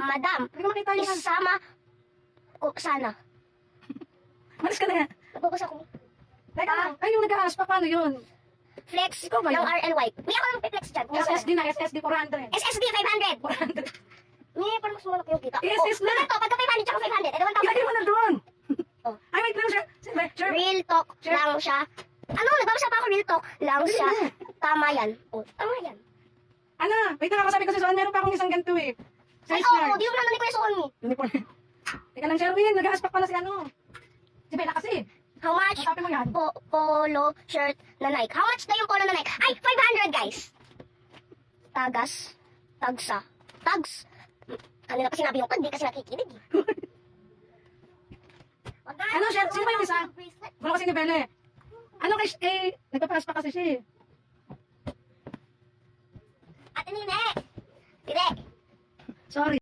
Madam, Hindi ko makita yun. isama ko sana. Malis ka na nga. Nagbabasa ko. Teka lang. Ay, yung nag-aaspa, paano yun? Flex Ikaw ba ng yun? RNY. May ako lang flex dyan. SSD na, SSD 400. SSD 500. 400. May parang mas malaki yung kita. SS na. Ito, pagka 500 tsaka 500. Ito, 1,000. Ilagay mo na doon. Oh. Ay, wait lang siya. Sure. Real talk Sure. lang siya. Ano, nagbabasa pa ako real talk lang siya. Tama yan. Oh, tama yan. Ano? Wait lang ako, sabi ko sa Suan, meron pa akong isang ganito eh. Ay, Size oo, large. di mo na ko yung suon mo. Uniform. Teka lang, Sherwin. Nag-aaspak pala si ano. Si Bella kasi. How much? Sabi mo yan. Polo shirt na Nike. How much na yung polo na Nike? Ay, 500 guys. Tagas. Tagsa. Tags. Kanina pa sinabi yung tag, di kasi nakikinig. Ano, Sher? Sino ba yung isa? Wala kasi ni Belle. Ano kay nagpa-aaspak kasi siya eh. Ate Nine. Dire. Sorry.